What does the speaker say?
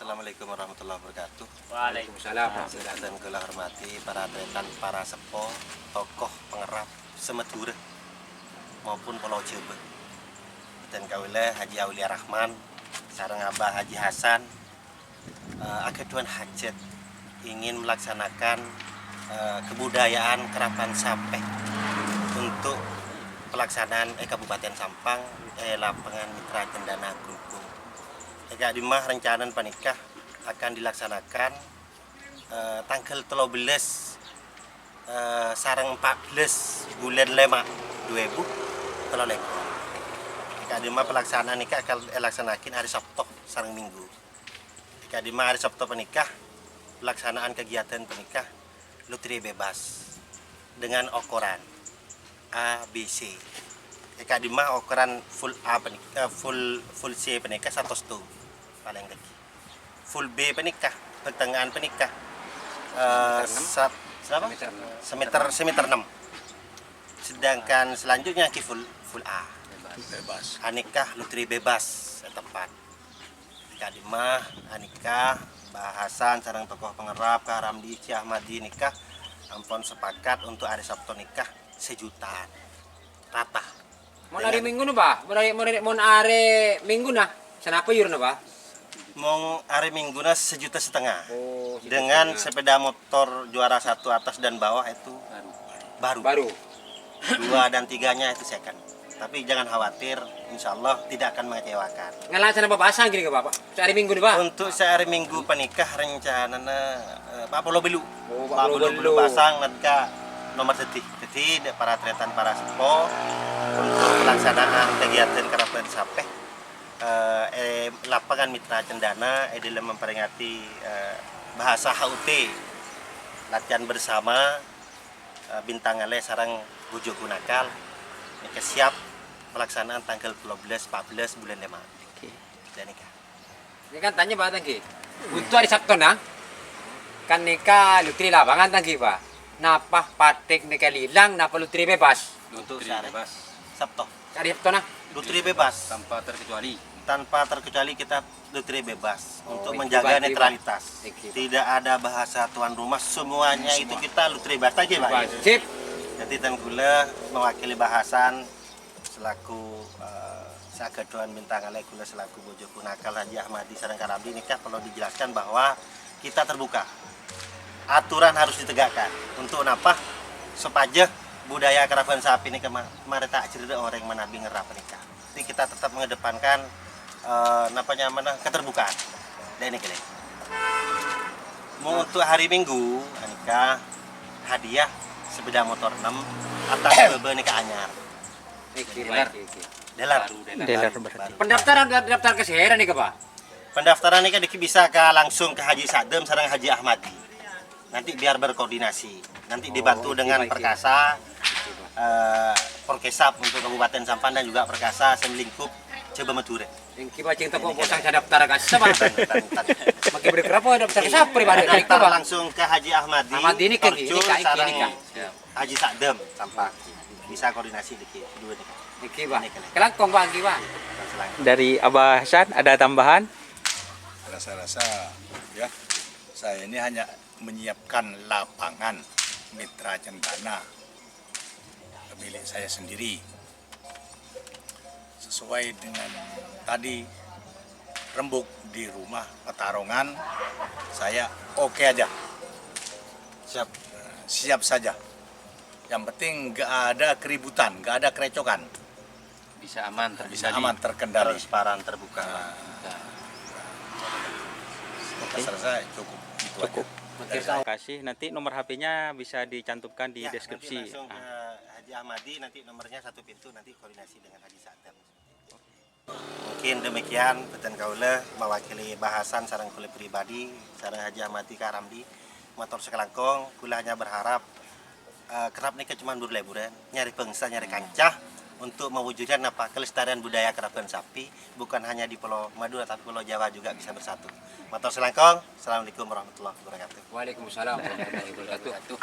Assalamualaikum warahmatullahi wabarakatuh. Waalaikumsalam. Dan kula hormati para atletan, para sepo, tokoh pengerap Semadura maupun Pulau Jawa. Dan kaula Haji Aulia Rahman, sareng Abah Haji Hasan, akeduan hajat ingin melaksanakan kebudayaan Kerapan Sape untuk pelaksanaan Kabupaten Sampang lapangan Mitra Cendana Gunggung. Eka dimah rencana panikah akan dilaksanakan tanggal 13 sareng 14 bulan 5 2023. Eka dimah pelaksanaan nikah akan dilaksanakan hari Sabtu sareng Minggu. Eka dimah hari Sabtu penikah pelaksanaan kegiatan penikah lotre bebas dengan ukuran A, B, C. Eka dimah ukuran full A penikah, full C penikah 100 paling tinggi. Full B penikah, pertengahan penikah semeter 6. Sedangkan selanjutnya full A. Bebas. Anikah lotre bebas tempat. Eka dimah anikah bahasan sareng tokoh pengerap Karamdi Ci Ahmadi nikah ampun sepakat untuk hari Sabtu nikah 1 jutaan rata. Mau hari Minggu nih, Pak? Mau hari Minggu nah? Kenapa yurna, Pak? Mau hari Minggu nah 1,5 juta. Oh, dengan sepeda motor juara 1 atas dan bawah itu baru. 2 dan 3-nya itu second. Tapi jangan khawatir, insya Allah tidak akan mengecewakan. Ngalasan apa pasang gini ke Bapak? Sehari Minggu nih, Pak? Untuk sehari Minggu penikah rencananya Pak Pulau Belu. Oh, Pak Pulau Belu pasang nanti nomor setih. Jadi para atletan para sepo untuk pelaksanaan kegiatan Kerapan Sape lapangan Mitra Cendana dalam memperingati bahasa HUT latihan bersama bintang ale sarang Bojo Gunakal siap pelaksanaan tanggal 12-14 bulan 5. Oke. Dan nikah. Ini kan tanya Pak Tangki. Untuk hari Sabtu nah, kan nikah lutri lapangan Tangki, Pak. Napa patek nikah lilang, napa lutri bebas? Untuk sehari Sabtu. Hari Sabtu nah? Lutri bebas tanpa terkecuali kita lutri bebas untuk menjaga netralitas. Tidak ada bahasa tuan rumah, semuanya itu kita lutri bebas aja, Pak. Sip. Jadi Tan Kula mewakili bahasan selaku sakeduan bintang ale kula selaku Bojo Gunakal Haji Ahmadi sareng Karamdi nikah perlu dijelaskan bahwa kita terbuka. Aturan harus ditegakkan. Untuk apa? Supaya budaya Kerapan Sapi ini kemarin tak cerita orang menabi ngerap nikah. Jadi kita tetap mengedepankan keterbukaan. Dan ini kali. Mau untuk hari Minggu nikah hadiah sepeda motor 6 atas bebe nikah anyar. Delar berarti. Pendaftaran daftar kesehatan nih, Pak? Pendaftaran nikah bisa langsung ke Haji Sadem sareng Haji Ahmadi. Nanti biar berkoordinasi. Nanti dibantu dengan Perkasa, Porkesap untuk Kabupaten Sampang dan juga Perkasa Semlingkup Coba Madura. Yang kiba cinta kok bosang saya daftar ke sama. Makin berapa daftar ke siapa pribadi? Daftar langsung ke Haji Ahmadi. Ahmadi ini kan ini kan. Haji Sadem Sampang. Bisa koordinasi dikit dua nih. Niki, Pak. Kelangkong Pak, Pak. Dari Abah Hasan ada tambahan? Rasa-rasa ya, saya ini hanya menyiapkan lapangan Mitra Cendana milik saya sendiri. Sesuai dengan tadi rembuk di rumah Petarongan, saya oke aja. Siap saja. Yang penting nggak ada keributan, nggak ada kerecokan. Bisa aman terkendali. Transparan terbuka. Saya cukup itu aja. Terima kasih. Nanti nomor HP-nya bisa dicantumkan di deskripsi. Nanti langsung ke Haji Ahmadi, nanti nomornya 1 pintu, nanti koordinasi dengan Haji Sadem. Mungkin demikian Beten Kaula mewakili bahasan sareng kula pribadi sareng Haji Ahmadi Karamdi motor sekelangkong. Kula hanya berharap kerap nikah cuma berleburan, nyari bangsa, nyari kancah untuk mewujudkan kelestarian budaya Kerapan Sapi bukan hanya di Pulau Madura tapi Pulau Jawa juga bisa bersatu. Motor selangkong. Assalamualaikum warahmatullahi wabarakatuh. Waalaikumsalam warahmatullahi wabarakatuh.